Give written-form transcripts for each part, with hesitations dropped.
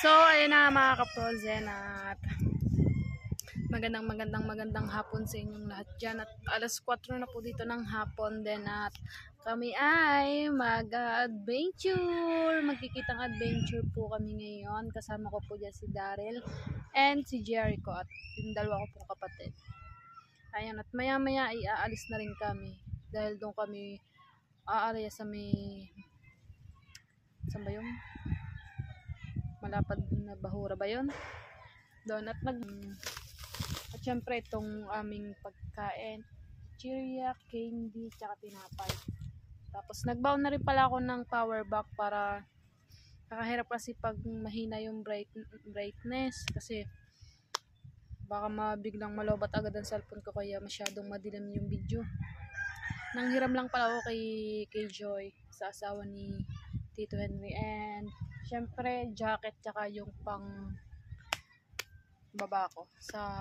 So, ayun na mga kaprozen at magandang hapon sa inyong lahat dyan. At alas 4 na po dito ng hapon din at kami ay mag-adventure. Magkikitang adventure po kami ngayon. Kasama ko po dyan si Daryl and si Jericho at yung dalawa ko pong kapatid. Ayan, at maya maya ay aalis na rin kami. Dahil doon kami aalaya sa may... Saan ba yun? Malapad na Bahura ba yun? Doon at syempre itong aming pagkain, chiriak, candy, tsaka tinapay. Tapos nagbaon na rin pala ako ng power bank para kakahirap kasi pag mahina yung brightness kasi baka mabiglang malobat agad ang cellphone ko kaya masyadong madilim yung video. Nanghiram lang pala ako kay Joy sa asawa ni Tito Henry and syempre jacket tsaka yung pang baba ko sa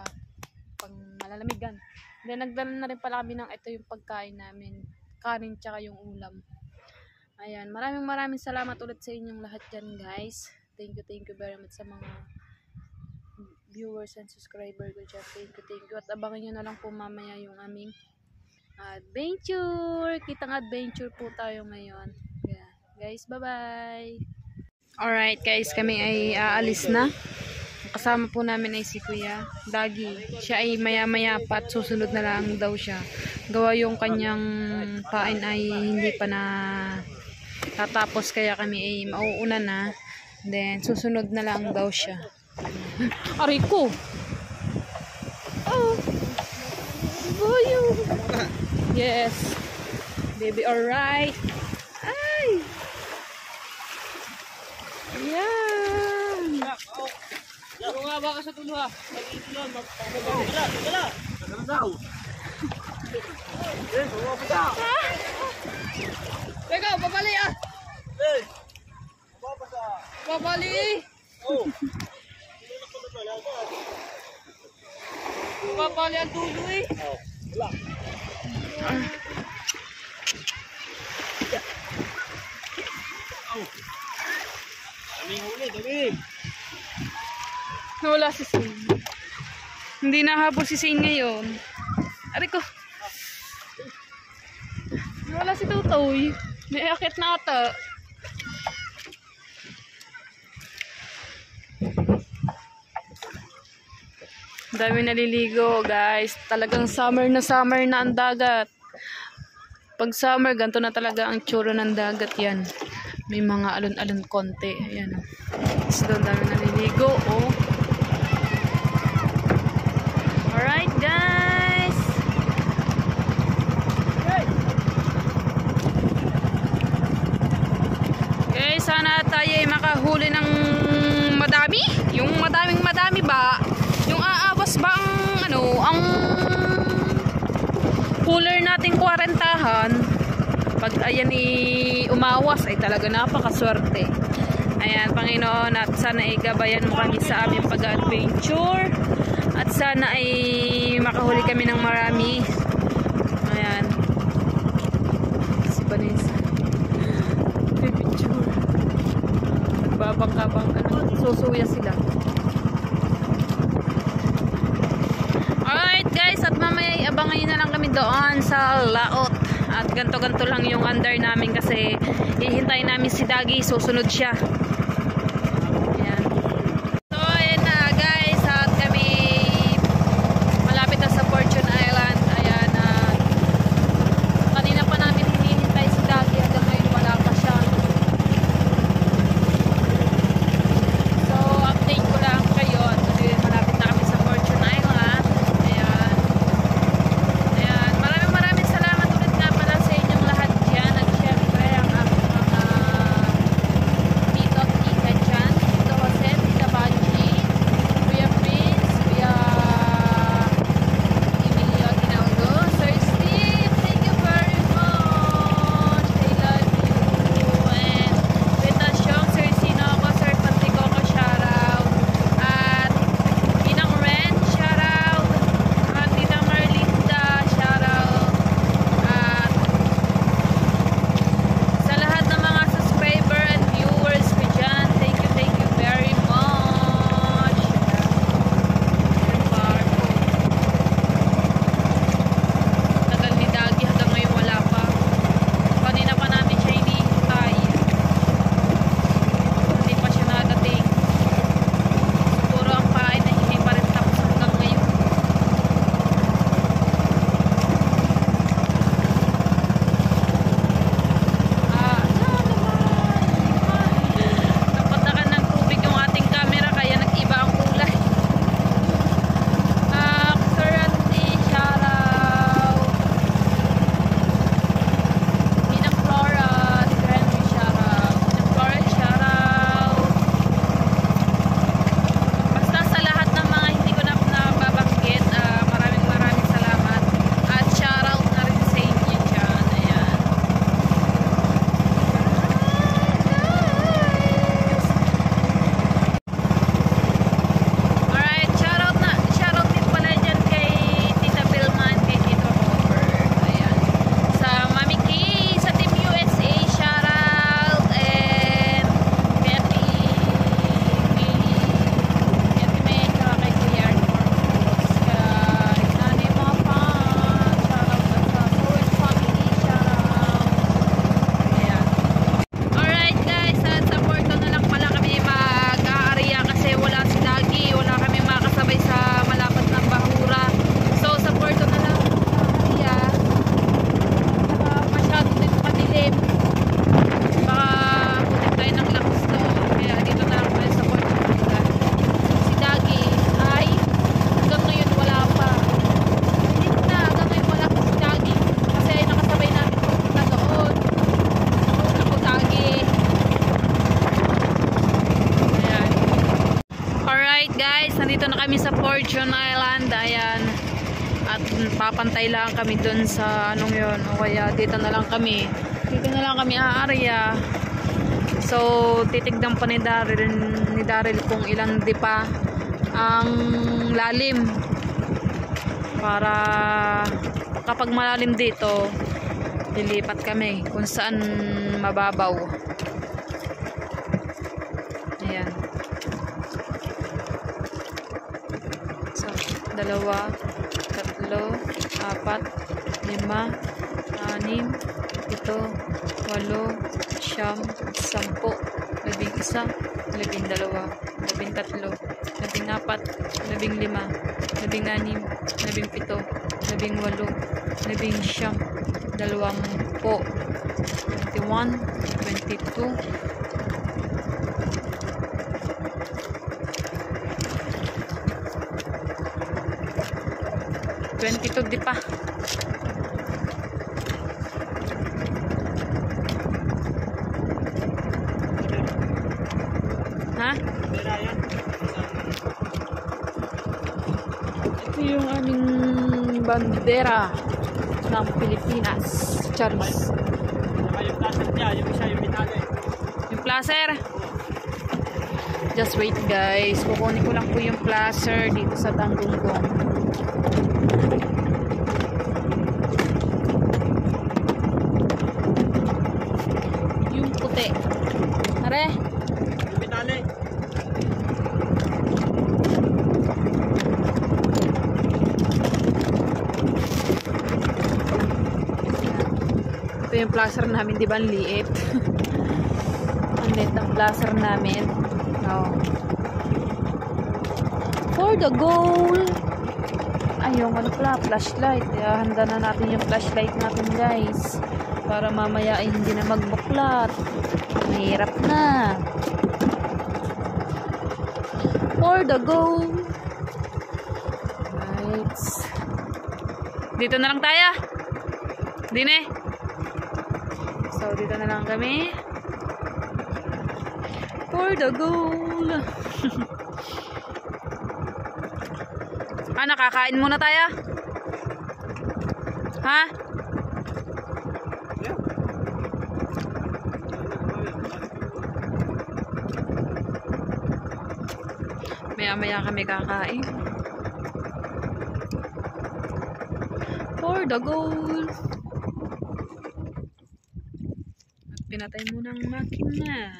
pang malalamigan. Then nagdala na rin pala kami ng ito yung pagkain namin, kanin tsaka yung ulam. Ayan, maraming salamat ulit sa inyong lahat dyan guys. Thank you very much sa mga viewers and subscriber ko dyan. Thank you. At abangan nyo na lang po mamaya yung aming adventure. Kitang adventure po tayo ngayon. Yeah. Guys, bye-bye. Alright guys, kami ay aalis na. Kasama po namin ay si Kuya Dagi. Siya ay maya-maya pa at susunod na lang daw siya. Gawa yung kanyang pain ay hindi pa na tatapos kaya kami ay mauuna na. Then susunod na lang daw siya. Aray ko! Oh! Boyo! Yes! Baby, alright! Ay! Yan! Laro nga ba ka sa tulo ha? Mag-iilan, magpapagala. Ganun daw. Eh, suwa pa daw. Teka, babali ah! Eh, suwa pa sa... Babali! Oh. Babali ang dulo eh. Oh, wala. Oh. Daming huli, daming. Nawala si Sin. Hindi nahabol si Sin ngayon. Aray ko. Nawala si Tutoy. May akit na ata. Dami naliligo guys. Talagang summer na ang dagat. Pag summer, ganito na talaga ang tsura ng dagat yan. May mga alon-alon konti. Ayan. So, doon dami naliligo. Oh. Alright guys. Okay, sana tayo ay makahuli ng madami. Yung madami ba? Yung aawas ba ang cooler nating 40-han? Pag ayan umawas ay talaga napakaswerte. Ayan, Panginoon, at sana ay gabayan mo kami sa aming pag-adventure. At sana ay makahuli kami ng marami. Ayan. Si Vanessa. Picture. Nagbabangkabang. Susuya sila. Alright guys, at mamaya abangan nyo na lang kami doon sa laot. At ganto-ganto lang yung under namin kasi hihintayin namin si Dagi. Susunod siya. Alright guys, nandito na kami sa Fortune Island. Ayan. At papantay lang kami dun sa anong yun. O kaya dito na lang kami. Dito na lang kami area. So, titignan pa ni Daryl kung ilang dipa ang lalim. Para kapag malalim dito, lilipat kami kung saan mababaw. Ayan. So, 2, 3, 4, 5, 6, 7, 8, 9, 10, 11, 22 di pa. Ha? Ito yung aming bandera ng Pilipinas. Charis. Yung placer niya, yung isa yung binali. Yung placer? Just wait guys. Kukunin ko lang po yung placer dito sa Tanggunggong. Yung puti. Are? Yung binali. Ito yung placer namin, di ba? Ang liit. Ang liit ang placer namin. Oh. For the goal! Ay, yung ano pala, flashlight. Kaya handa na natin yung flashlight natin, guys. Para mamaya ay hindi na magbuklat. Mahirap na. For the goal! Right. Dito na lang tayo. Dine. So, dito na lang kami. For the goal. Nakakain muna tayo. Ha? Maya-maya kami kakain. For the goal. At pinatay muna ang makina.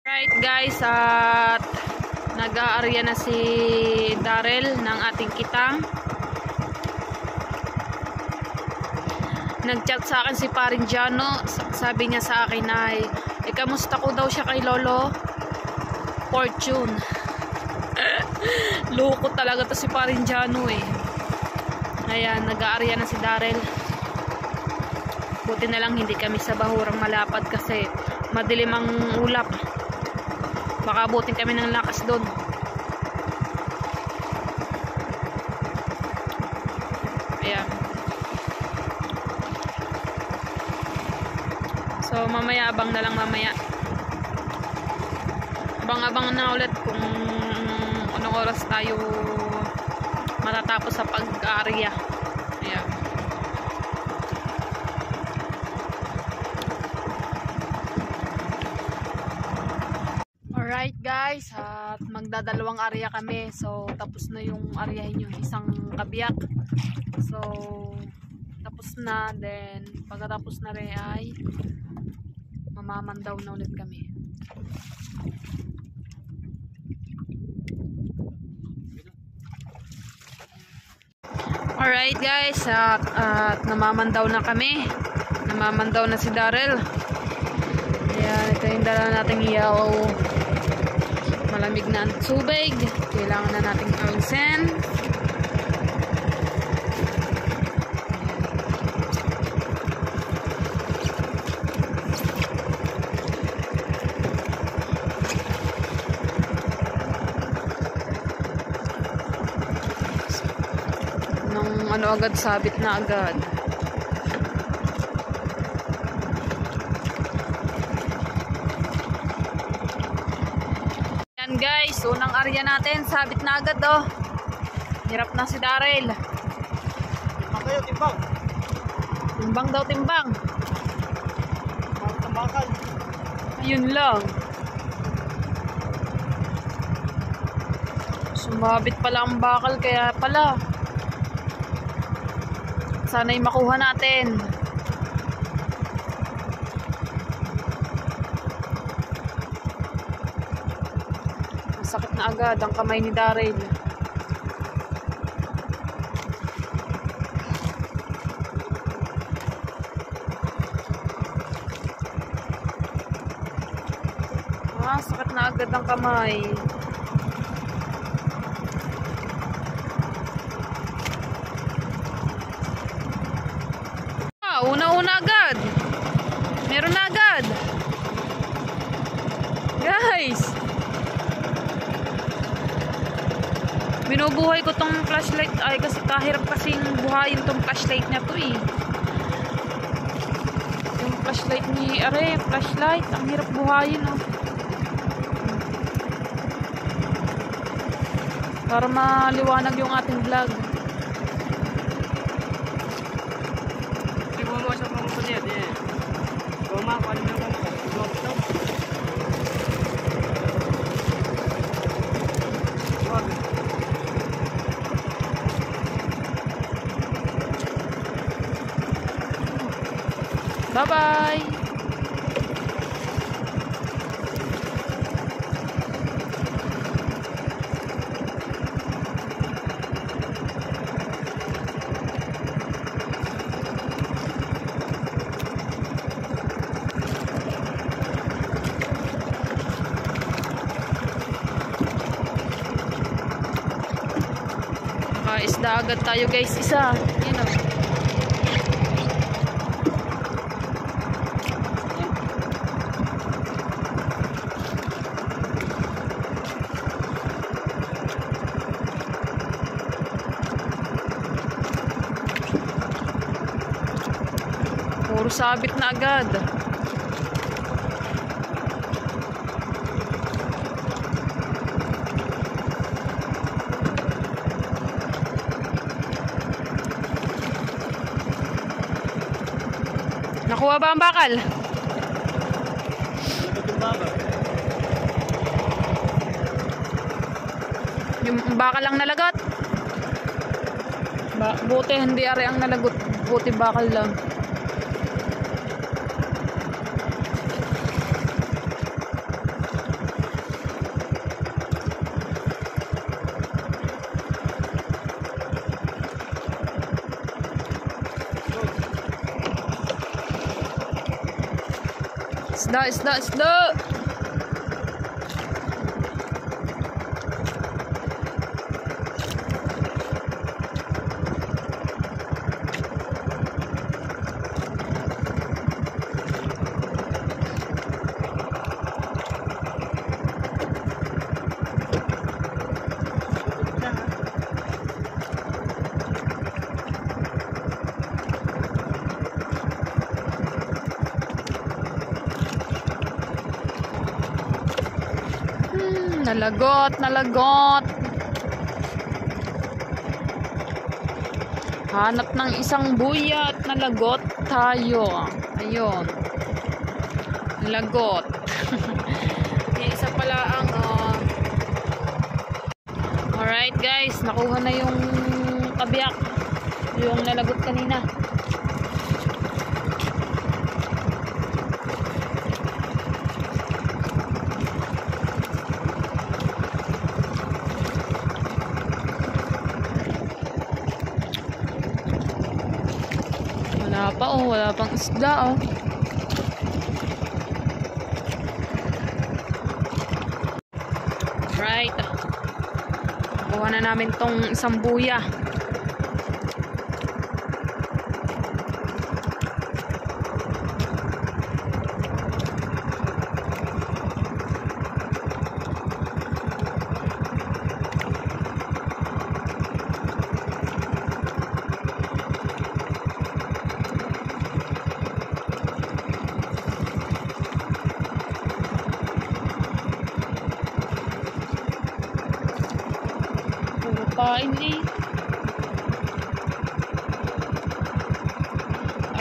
Right guys, at nag-aarya na si Daryl ng ating kitang. Nag-chat sa akin si Paring Jano. Sabi niya sa akin ay kamusta ko daw siya kay Lolo Fortune. Loko talaga to si Paring Jano eh. Ayan, nag-aarya na si Daryl. Buti na lang hindi kami sa bahurang malapad kasi madilim ang ulap. Baka abutin kami ng lakas doon. Ayan. So mamaya, abang na lang mamaya. Abang-abang na ulit kung anong oras tayo matatapos sa pag-aarya. Ayan. Alright guys, at magdadalawang area kami. So tapos na yung areahin yung isang kabiyak. So tapos na, then pagkatapos na rin ay mamamandaw na ulit kami. Alright guys, at namamandaw na kami. Namamandaw na si Daryl. Ayan, ito yung dala nating yaw. Malamig na ang tubig. Kailangan na nating alisin. Nung ano agad, sabit na agad. area natin. Sabit na agad oh. Hirap na si Daryl. Timbang kayo, timbang. Timbang daw, timbang. Bakit ang bakal? Ayun lang. Sumabit pala ang bakal, kaya pala. Sana'y makuha natin. Masakit na agad ang kamay ni Daryl. Sakit na agad ang kamay. Una-una agad. Meron na agad. Guys. Binubuhay ko tong flashlight. Ay, kasi kahirap kasing buhayin tong flashlight na to eh. Yung flashlight ni flashlight. Ang hirap buhayin oh. Para maliwanag yung ating vlog. Tingnan mo sa pangko niya, di. Goma ko ano naman. Bye-bye. Isda agad tayo guys, isa. Yan o. Puro sabit na agad. Nakuha ba ang bakal? Yung bakal lang nalagot. Buti hindi ari ang nalagot. Buti bakal lang. Isda. Nalagot. Hanap ng isang buya at nalagot tayo. Ayun. Nalagot. Isa pala ang alright guys, nakuha na yung kabiyak. Yung nalagot kanina. Wala pang isda oh. Right. Kuha na namin tong isang buya.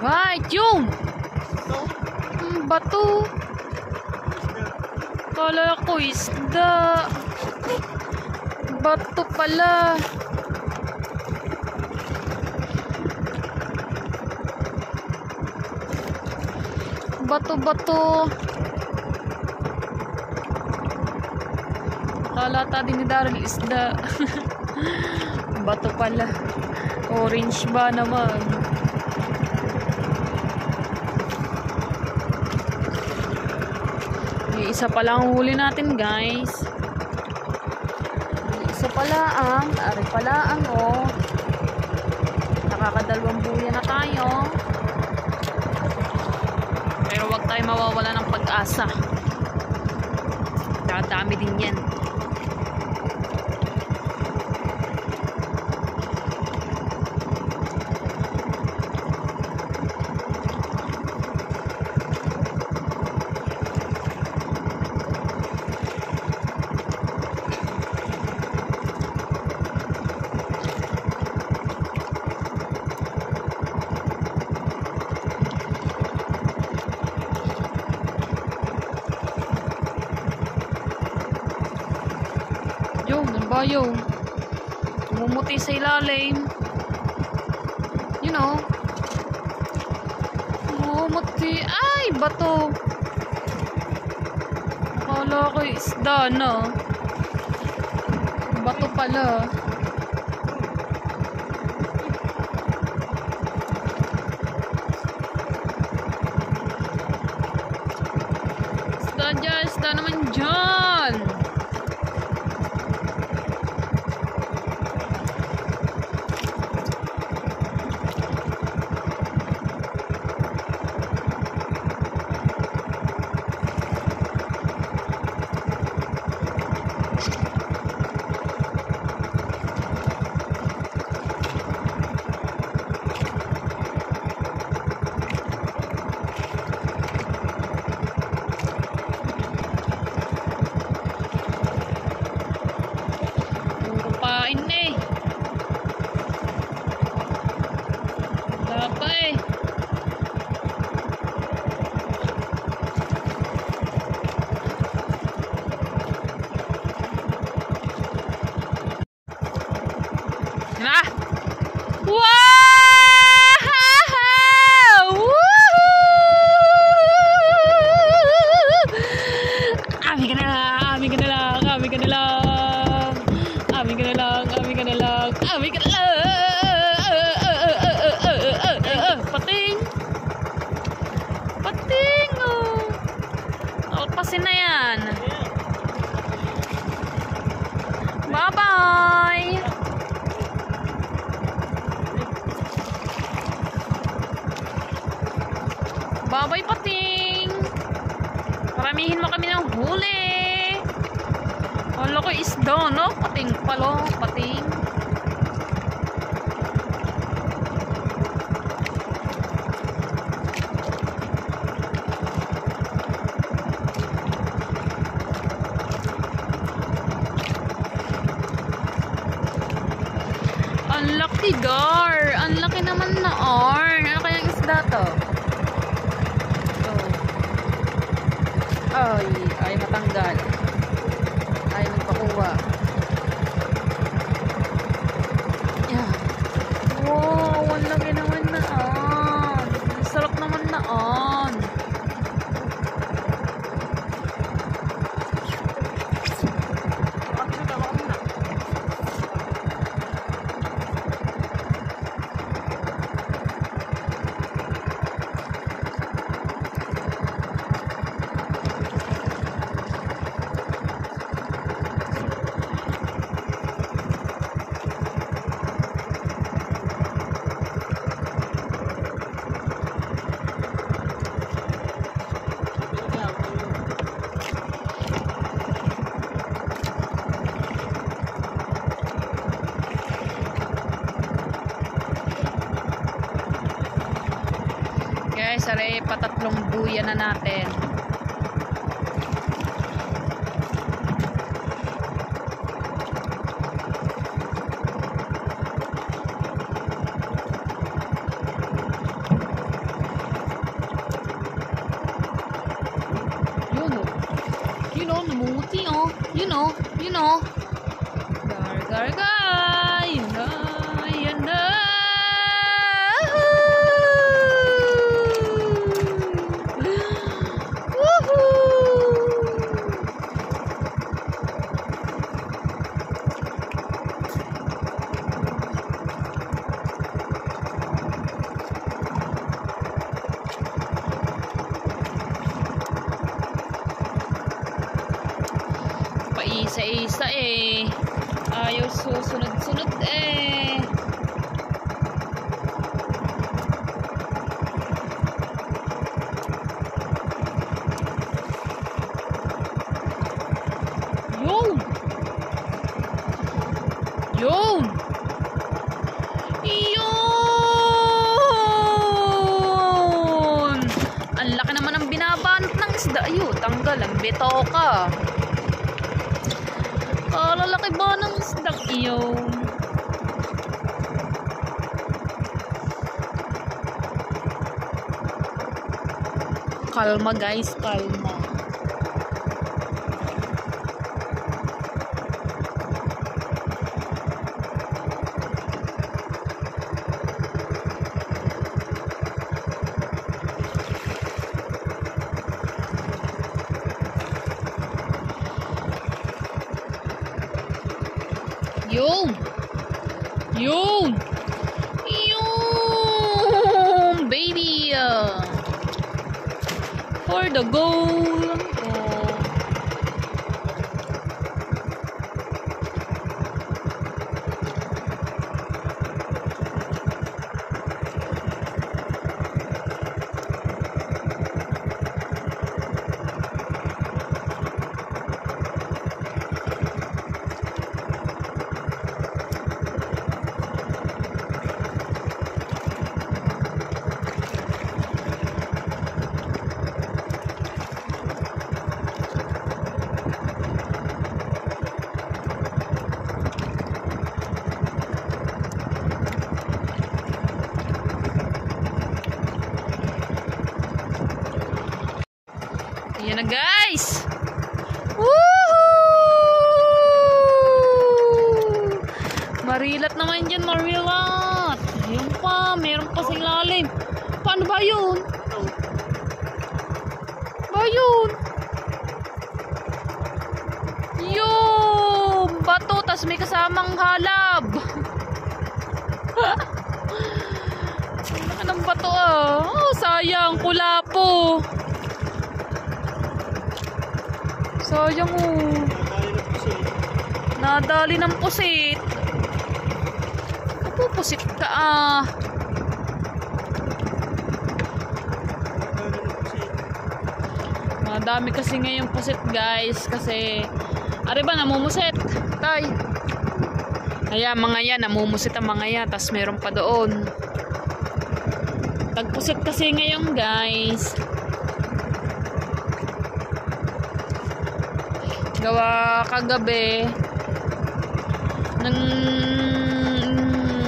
Right, yun! Bato. Kala ko isda. Bato pala. Bato-bato. Kala tadi ni Daryl isda. Bato pala. Orange ba naman? May isa pala ang huli natin, guys. May isa pala ang, ari pala ang, oh. Nakakadalawang buya na tayo. Pero wag tayo mawawala ng pag-asa. Dami din yan. Yung, ano ba yung? Umumuti sa ilalim. You know. Umumuti. Ay, bato. Akala ko isda, no? Bato pala. Isda dyan, isda naman dyan. Kupain na eh. Wala pa eh. Ah! Wow! Ami ka na lang, ami ka na lang, ami ka na lang. Ami ka na lang, ami ka na lang, ami ka na lang. Pating. Pating, oh. Alpasin na yan. Bye-bye. Bye-bye, pating. Paramihin mo kami ng huli. Wala ko isda, no? Pating palo, pating. Ang laki, gar. Ang laki naman na, ar. Ano kayang isda to? Ay matanggal. Ay magpakuha. Iuwian na natin. Namumuti oh. You know. Gar. Yun na. Woohoo! Paisa-isa eh. Ayaw susunod-sunod eh. Yun! Ang laki naman ang binabanat ng isda. Ayun, tanggal ang bitoka. Lalaki ba ng isda iyo? Kalma guys, kalma. Yun, baby. For the goal. Ayan na guys. Woohoo! Marilat naman dyan, marilat. Ayun pa, meron pa sa ilalim. Paano ba yun? Yung bato, tas may kasamang halab. Anong bato ah? Oh, sayang, kulapo. Sayang oh. Nadali ng pusit. Pupusit ka ah. Madami kasi ngayon pusit guys. Kasi ari ba namumusit? Tay. Ayan mga yan. Namumusit ang mga yan. Tas meron pa doon. Tagpusit kasi ngayon guys. Gawa kagabi ng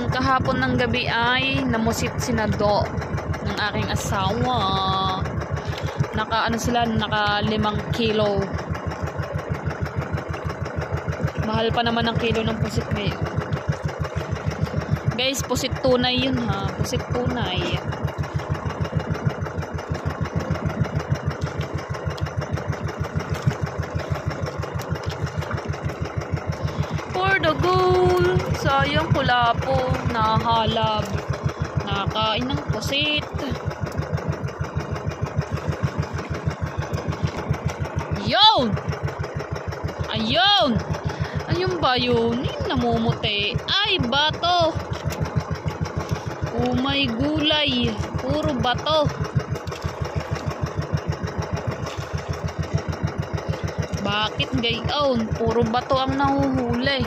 kahapon ng gabi ay namusit sinado ng aking asawa. Naka 5 kilo. Mahal pa naman ang kilo ng pusit ngayon. Guys, pusit tunay yun ha. Pusit tunay. The goal. Sayang kulapo. Nahalab. Nakain ng pusit. Yun! Ayun! Ayun ba yun? Namumuti. Ay, bato! Oh my gulay. Puro bato. Bakit gayon? Puro bato ang nahuhuli.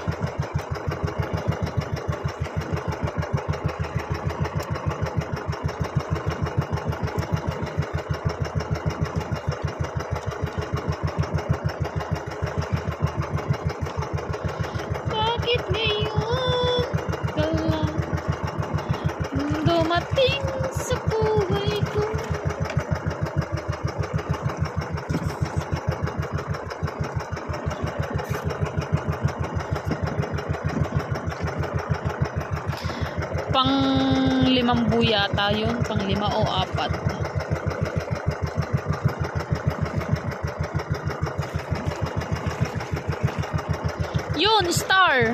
Pang 5 buya tayo. Pang 5 o 4. Yun, star.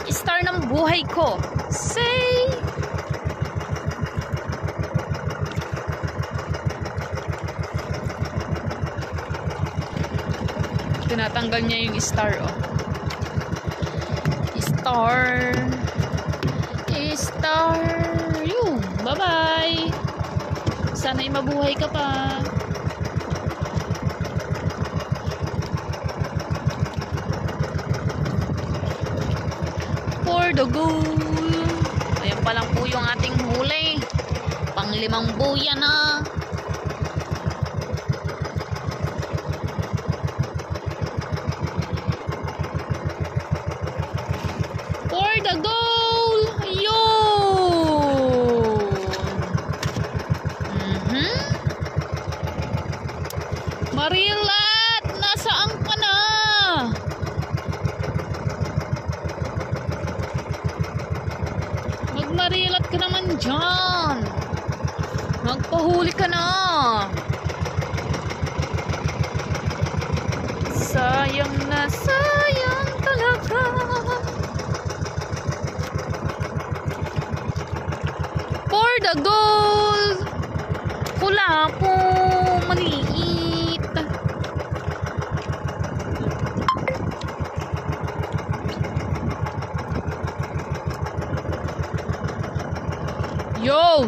Star ng buhay ko. Say. Tinatanggal niya yung star, oh. Star. Star. Yun. Bye-bye. Sana'y mabuhay ka pa. For the goal. Ayan pa lang po yung ating huli. Pang 5 buya na. For the goal. Ayun. Marilat, nasaan ka na? Magmarilat ka naman dyan. Magpahuli ka na. Sayang na sayang talaga. For the goal. Kula po maliit. Yo!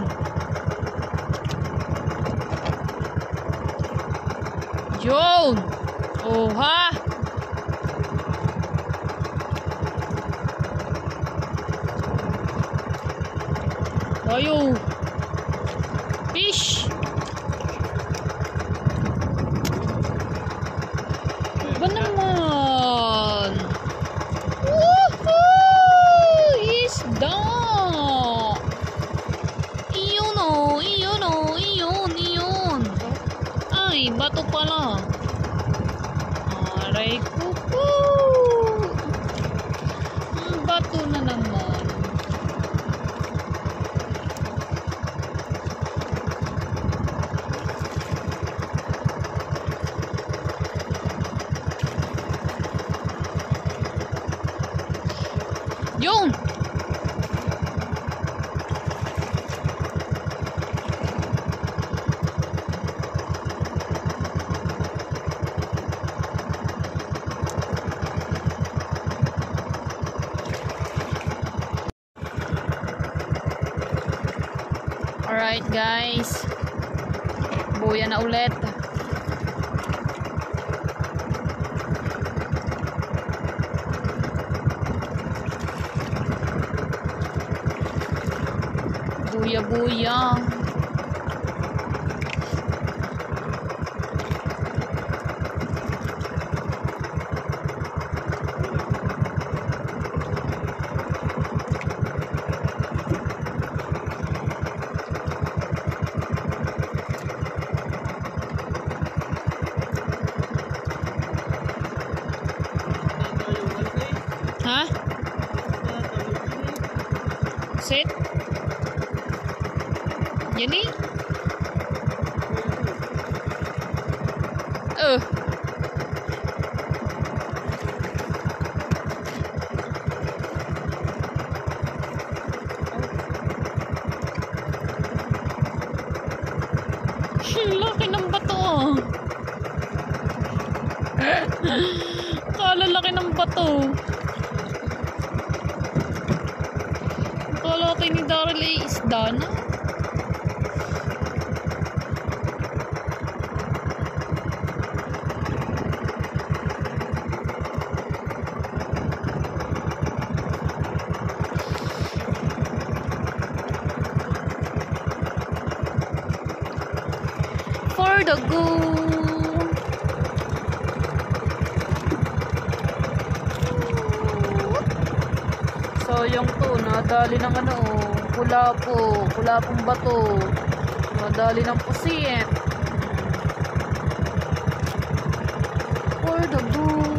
Yo! Oh ha! Tayo! Fish! Ba naman? Woohoo! Isda! Iyon o! Iyon o! Iyon! Iyon! Ay, bato pala. Aray kuko! Bato na naman. Yun! Alright guys, buya na ulit. Buya-buya. Ha? Set? Yan eh? Laki ng bato. Kalalaki ng bato. Kala ko ni Daryl ay isda na. For the goal. So yung to, nadali ng ano, kulapong bato. Nadali ng pusit. For the goal.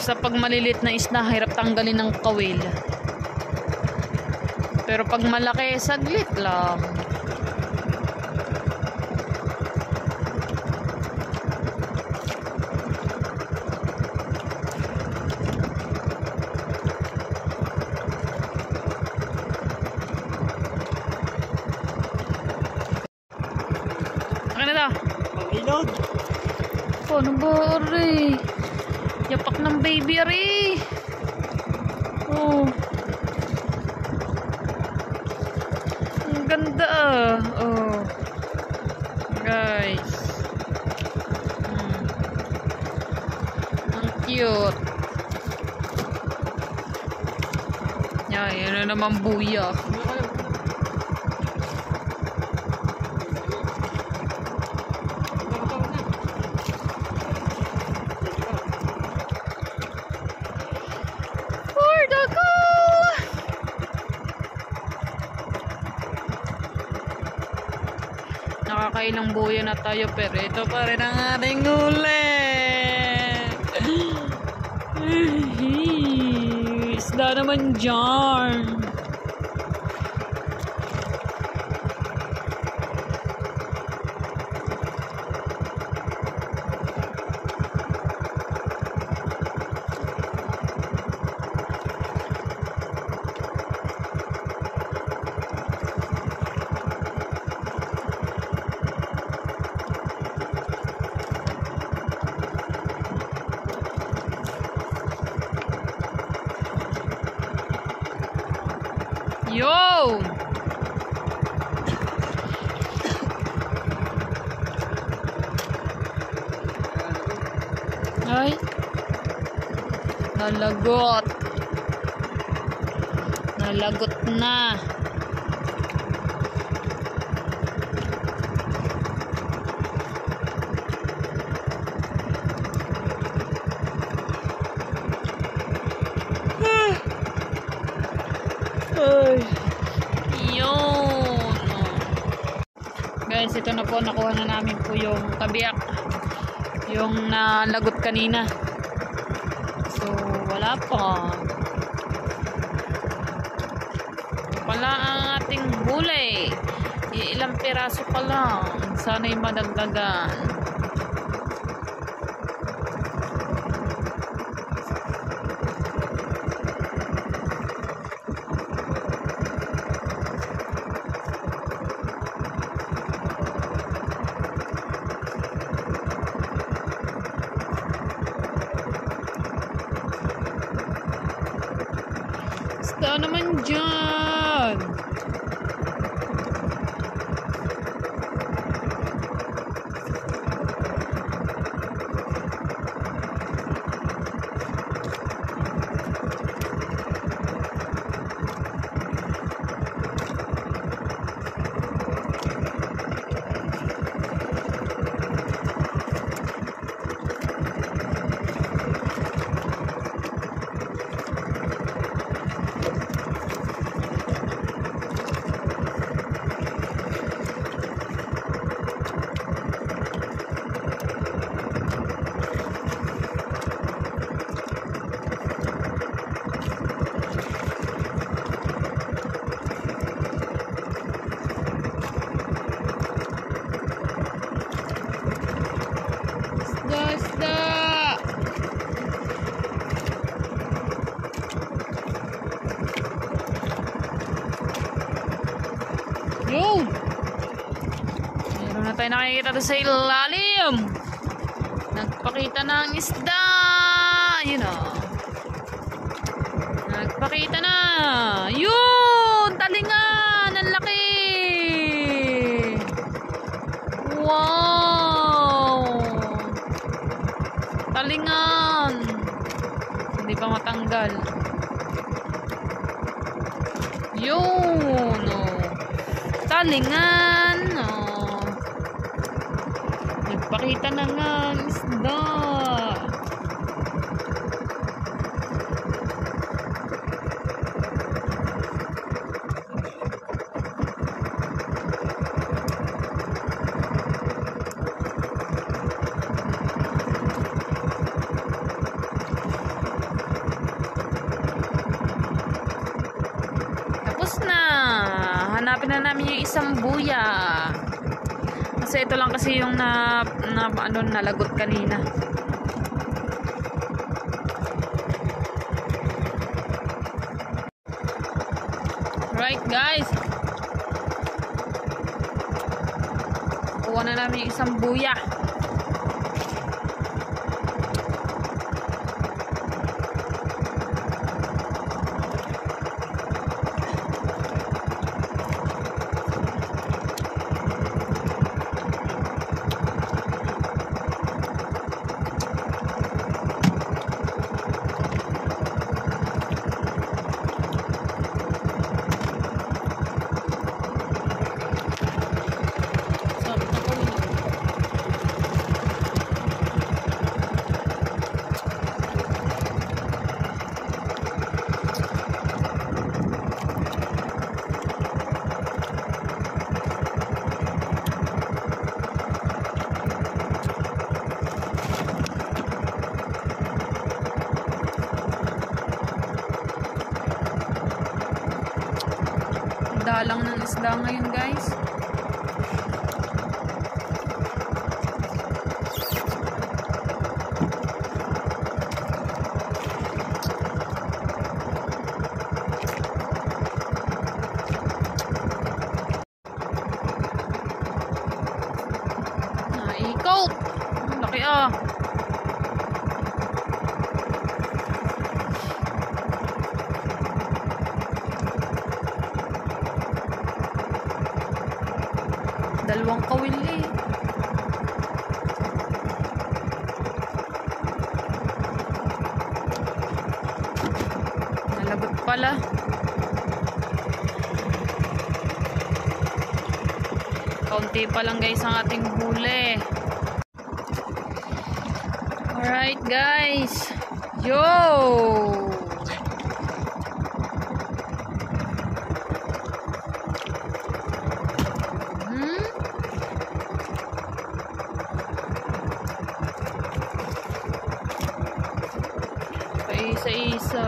Basta pag malilit na isda, hirap tanggalin ng kawil. Pero pag malaki, saglit lang. Akin na daw. Pag-ilog. Ano ba, Ari? Yapak ng baby, Ari. Oh. Ang ganda, ah. Oh. Guys. Ang cute. Yan na naman buya. Nakakailang buya na tayo pero ito pa rin ang ating huli. Isda naman dyan. Yo! Ay! Nalagot! Nalagot na! Yun. Guys, ito na po. Nakuha na namin po yung kabiyak. Yung nalagot kanina. So, wala pa. Pala ang ating huli. Ilang piraso pa lang. Sana'y madagdagan. Basta naman dyan. Yun! Meron na tayo nakikita doon sa ilalim. Nagpakita ng isda. Yun o. Nagpakita na. Yun! Talingan! Ang laki! Wow! Talingan! Hindi pa matanggal. Yun! O. Talingan, oh. Nagpakita na nga ang isda. na namin yung isang buya. Kasi ito lang kasi yung nalagot kanina. Right guys. Kuha na namin yung isang buya. Dalang ng isda ngayon guys. Naikot. Laki ah. Dalawang kawil eh. Nalagot pala. Kaunti pa lang guys ang ating huli. Alright guys. Yo! Isa-isa.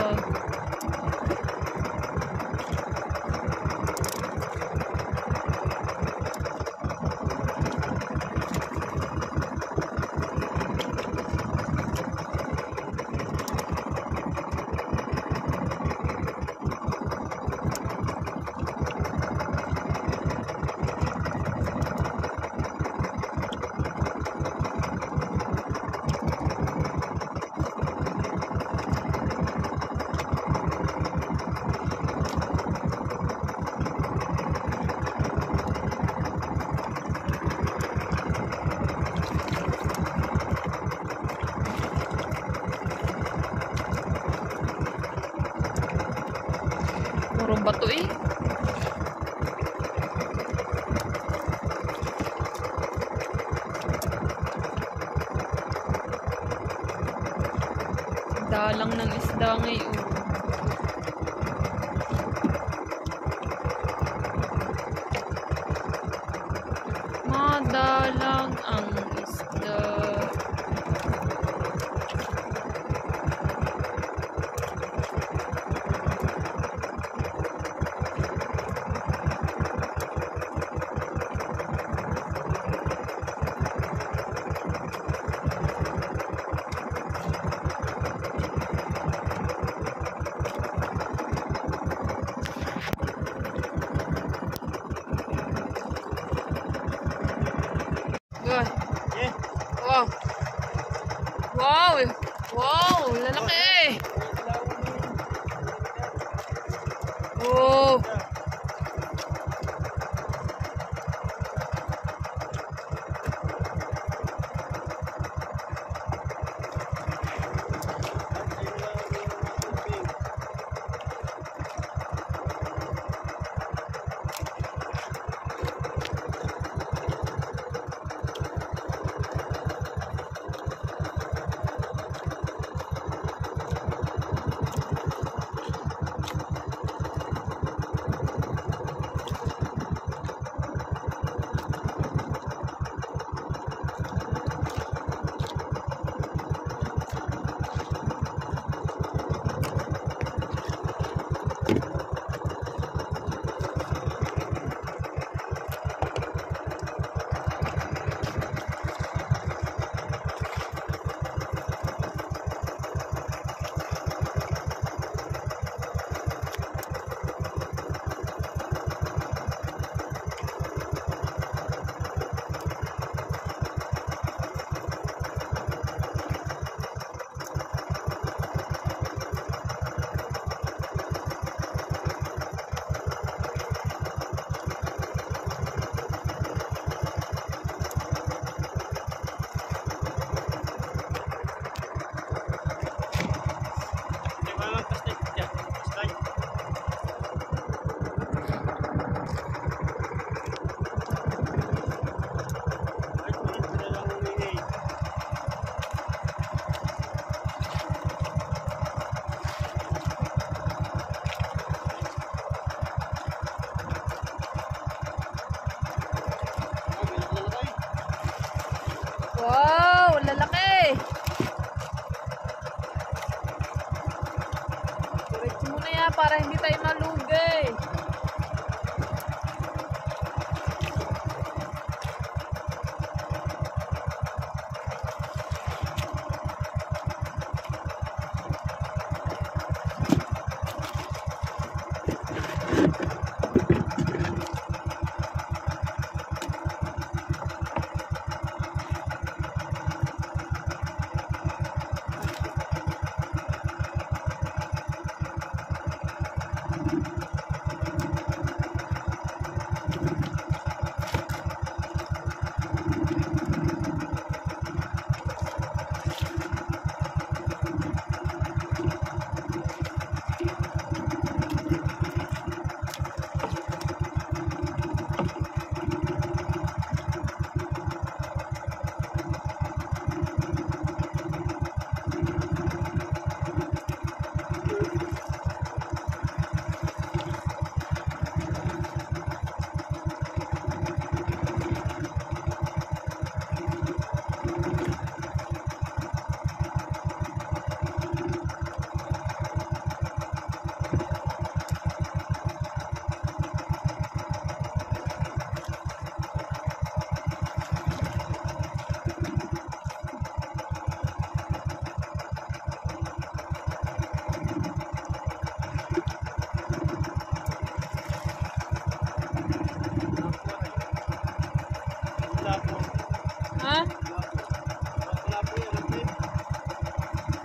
Puro bato eh. Dalang ng isda ngayon. Madalang ang isda.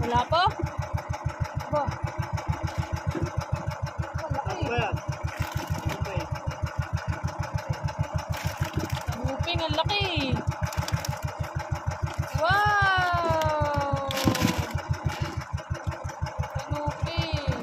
Wala pa? Ba? Ang laki. Moving, ang laki. Wow! Moving.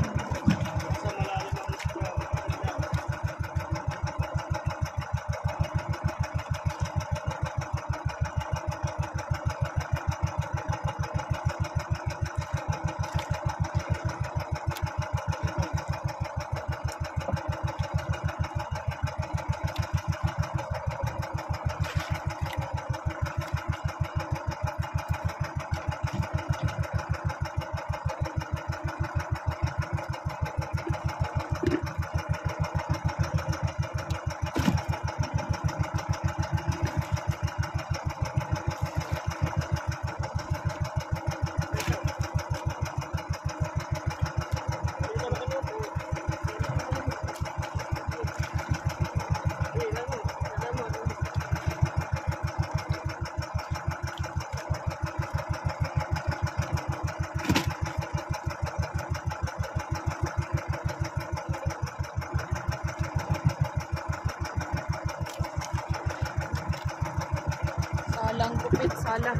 Salang gupit, sala.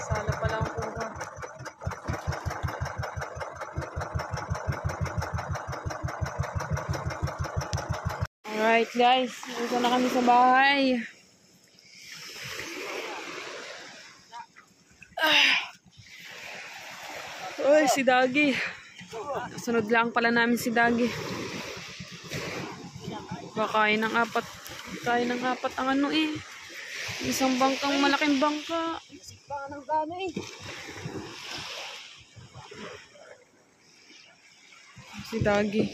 Sala pala ang kuha. Alright guys, ito na kami sa bahay. Uy, si Dagi. Sunod lang pala namin si Dagi. Kain ng apat. Kain ng apat ang ano eh. Isang bangkang malaking bangka. Baka ng gano eh. Si Dagi.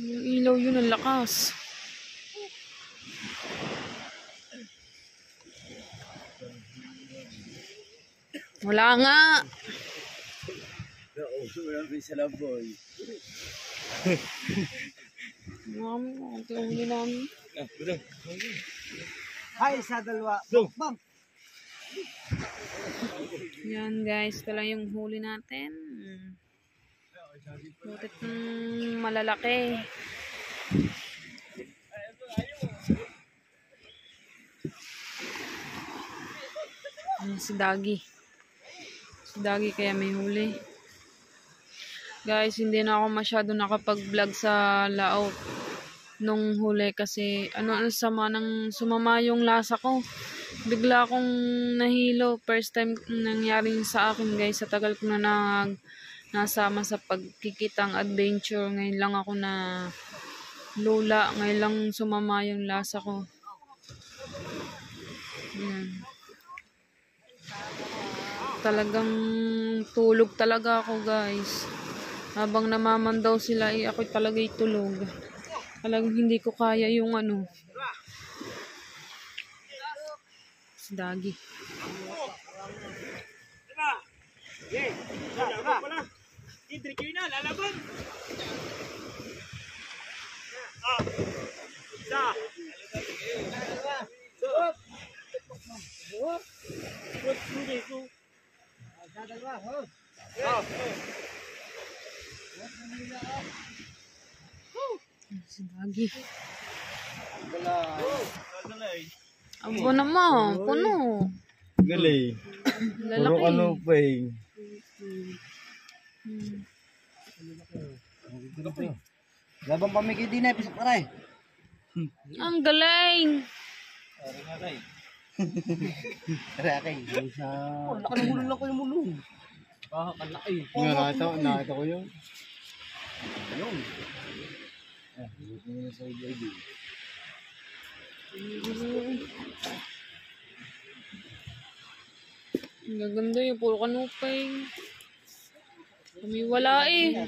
Yung ilaw yun, ang lakas. Wala nga. Wala may salaboy. Ang huli namin. Hay, sa dalawa. Bang! Yan guys, ito lang yung huli natin. Butit malalaki. Si Dagi. Si Dagi kaya may huli. Guys, hindi na ako masyado nakapag-vlog sa laot nung huli kasi ano sumama yung lasa ko. Bigla akong nahilo. First time nangyari sa akin guys. Sa tagal ko na nasama sa pagkikitang adventure. Ngayon lang ako na lula. Ngayon lang sumama yung lasa ko. Yan. Talagang tulog talaga ako guys. Habang namamandaw sila ako talaga tulog. Talagang hindi ko kaya yung ano. Si Dagi. Si Dagi. Abo naman, puno. Gali. Puro Lalaki. ano pa eh. Labang pamigay din eh, pisak aray. Ang galing. Aray, sa... Nakalumulong lang ko yung mulong. Nakita ko yun. Ayun. Ang gaganda yung puro kanupay. Kumiwala eh.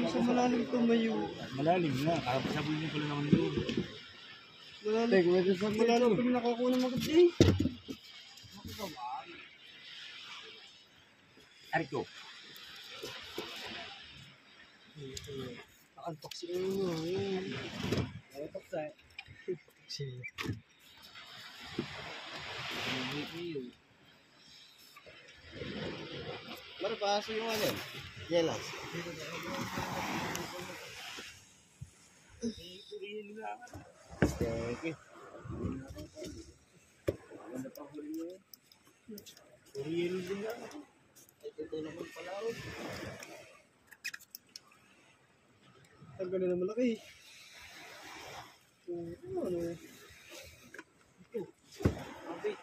Sa malalim tumayo. Malalim na. Sabi niyo pala naman doon. Malalim pa rin nakakuha ng magod eh. Ariko. Nakantok si Uno. Nakantok sa si Marapasa yung ano? Yelas. Okay. Ganda pa huli niya. Oriel din na. Ito naman pala. Ang ganda na malaki. Ano? Ito. Okay.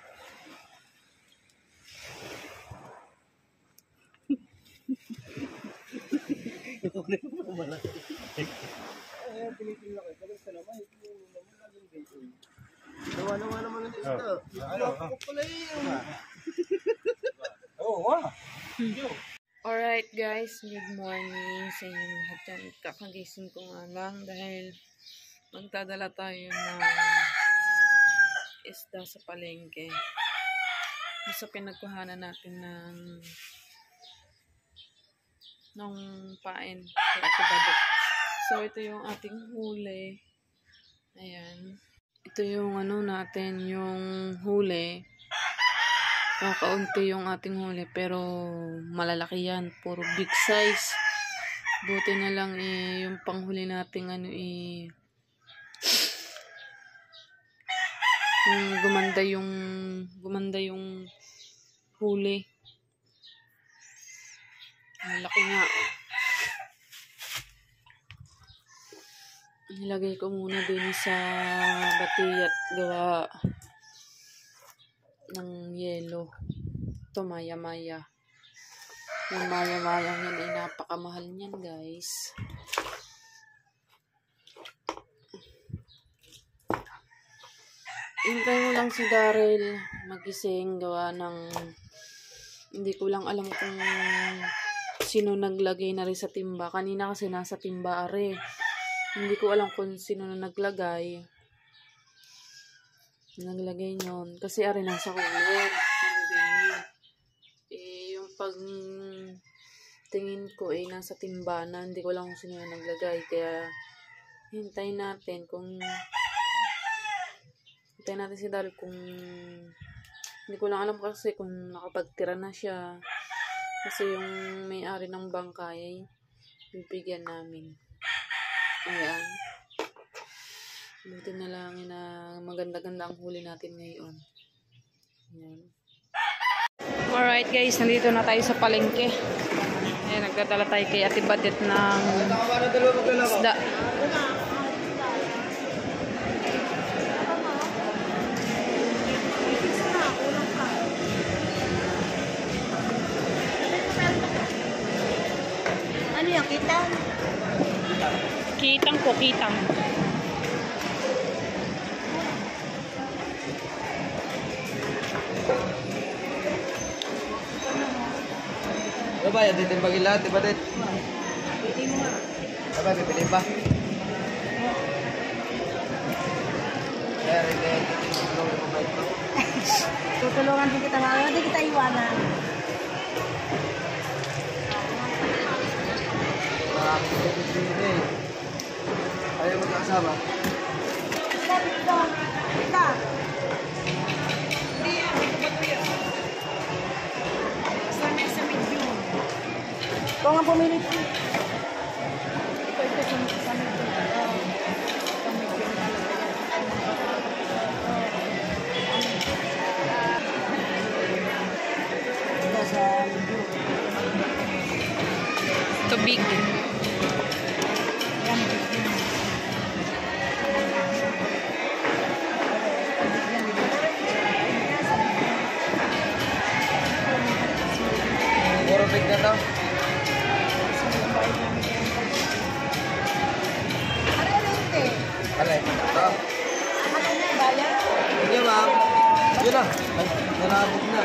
Ito na malaki. Ay, pinitin ko. Pagod ka naman. Ito naman laging dito. Nawa naman ang ito. Ako pala yun. Oo, wow. Alright guys, good morning sa inyong lahat dyan. Kakagising ko nga lang dahil magdadala tayo ng isda sa palengke. Sa pinagkuhanan natin ng pain sa Atibado. So ito yung ating huli. Ayan. Ito yung ano natin, yung huli. Kakaunti yung ating huli pero malalaki yan. Puro big size. Buti na lang yung panghuli nating ano gumanda yung huli. Malaki nga. Nilagay ko muna din sa batiyat gawa ng yelo. Ito maya-maya. Yung maya-maya yan ay napakamahal niyan guys. Hintay mo lang si Daryl magising gawa ng hindi ko lang alam kung sino naglagay na rin sa timba. Kanina kasi nasa timba are. Hindi ko alam kung sino na naglagay nyon kasi ari nasa kulit. Yung pag tingin ko nasa timba na, hindi ko lang kung sino na naglagay, kaya hintayin natin si Daryl kung hindi ko lang alam kasi kung nakapagtira na siya kasi yung may-ari ng bangkay bibigyan namin. Ayan. Buti na lang na maganda-ganda ang huli natin ngayon. Ayan. Alright guys, nandito na tayo sa palengke. Ayan, nagdadala tayo kay Ate Badet ng isda. Ano yung kitang? Kitang po, kitang. Ano ba? Yan titimbagin lahat, di ba dit? Pwede mo nga. Ano ba? Pipiliin pa? Kaya rin kaya titimbagin mo ba ito? Tutulungan din kita nga. Hindi kita iwanan. Maraming titimbagin eh. Ayaw magkakasama. Kita dito. Kita. Sa medyo. Ikaw nga pumilit. Ito sa medyo. Sa medyo. Tubig. Puro big na to. Ano hindi? Alay. Ito. Ano na bayan? Yun ma'am. Yun na. Ay, nalabog na.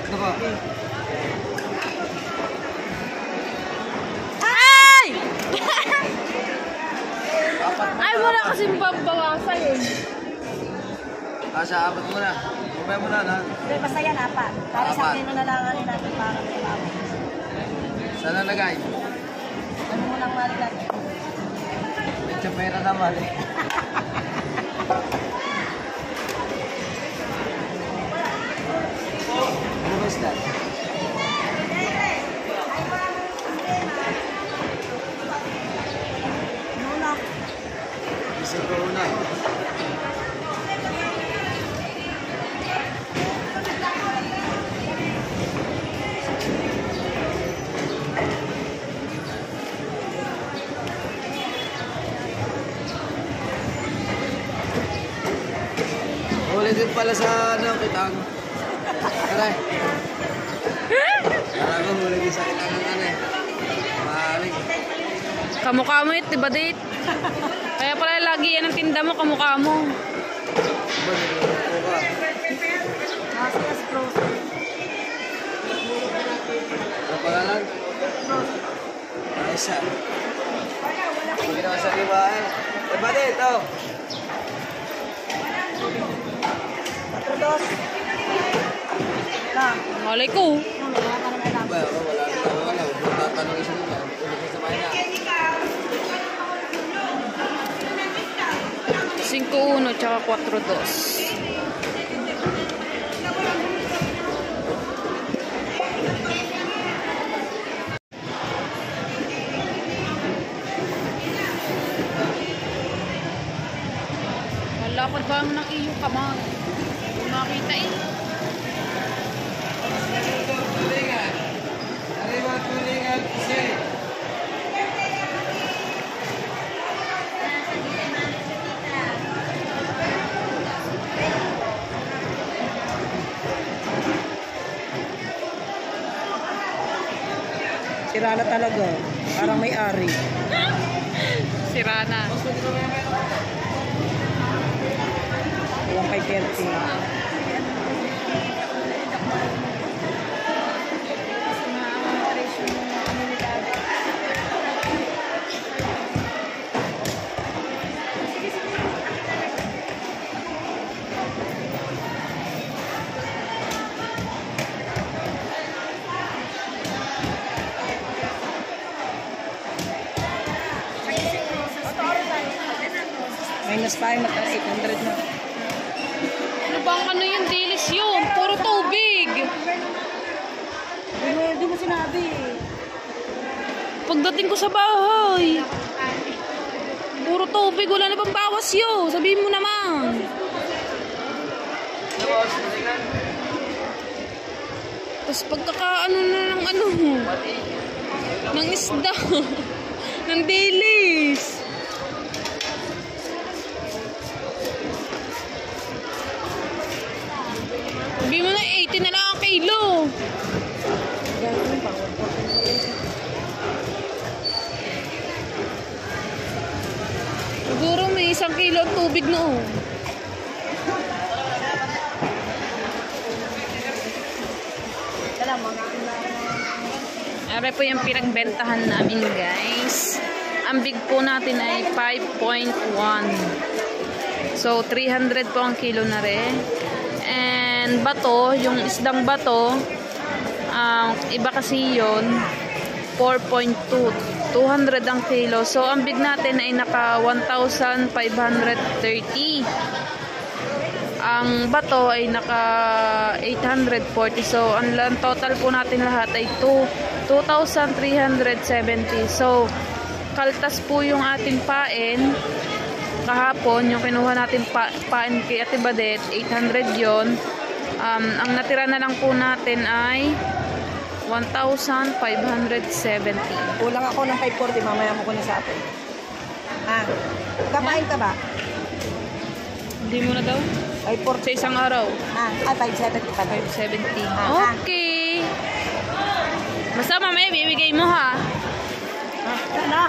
Tatlo ko. Ay! Apat mo. Ay, wala kasing babawasan eh. Sa apat mo na. Mamaya mo na lahat. Hindi, basta yan, apat. Para sa akin na lang natin para may bago. Saan nalagay? Ano mo lang maligat? Medyo pera naman eh. Ano ba isda? Muna. Isip ko una. Huli din pala sa ano, kitang. Tara. Tara ko, huli din sa kitang ng ano eh. Maaaring. Kamukha mo it, diba date? Kaya pala lagi yan ang tinda mo, kamukha mo. Ba, niluluto ka. Mas frozen. Ano pangalan? Aisa. Hindi naman sa liwain. Eh, ba dito? Dos. Lang. Malay ko. Yung mga ka naman lang. Ba, ako wala rin ako wala. Huwag tatanong isa nila. Ulit ko sa mahina. 5-1 tsaka 4-2. Malapad ba ng iyong kamay? Kung makita eh. Tulingan. Arriba, tulingan. Kasi. Sira na talaga. Parang may ari. Sira na. Ilang kay Kerti. Minus tayo, mata 800 na. Ano bang ano yung dilis yun? Puro tubig. Di mo sinabi. Pagdating ko sa bahay, puro tubig. Wala na bang bawas yun? Sabihin mo naman. Tapos, tulingan. Tapos pagkakaano na ng ano, ng isda, ng dilis. Sabi mo na 80 na lang ang kilo. Siguro may 1 kilo ang tubig noon. Alam mo, Aray po yung pinagbentahan namin guys. Ang big po natin ay 5.1. So 300 po ang kilo na rin. And bato, yung isdang bato, iba kasi yun, 4.2. 200 ang kilo. So ang big natin ay naka 1,530. Ang bato ay naka 840. So ang total po natin lahat ay 2,370. So kaltas po yung ating pain. Kahapon, yung kinuha natin pain kay Ate Badet, 800 yon. Ang natira na lang po natin ay 1,570. kulang ako ng 540, mamaya mo ko na sa atin. Kamain ka ba? Hindi mo na daw? 540. Sa isang araw. 570 pa. 570. Ah. Okay. Basta mamaya bibigay mo ha. Ano?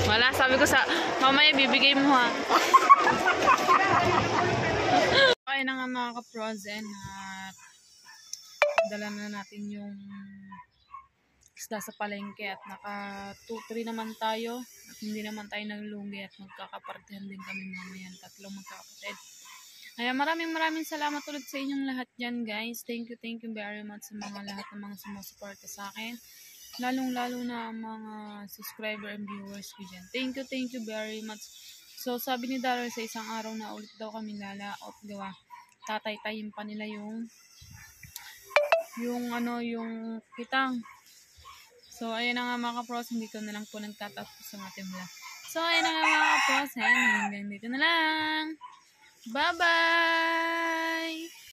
Wala, sabi ko sa mamaya bibigay mo ha. Okay na nga mga ka-frozen at dala na natin yung isda sa palengke at naka 2-3 naman tayo at hindi naman tayo naglulugi at magkakapartihan din kami mamaya, tatlong magkakapatid. Kaya maraming salamat ulit sa inyong lahat dyan, guys. Thank you very much sa mga lahat ng mga sumusuporta sa akin. Lalong-lalo na ang mga subscriber and viewers ko dyan. Thank you very much. So, sabi ni Daryl sa isang araw na ulit daw kami lalaot, gawa. Tatay-tayin pa nila yung kitang. So, ayun na nga mga kapros, hindi ko na lang po nagtatapos ang ating vlog. So, ayun na nga mga kapros, hanggang dito na lang. Bye-bye!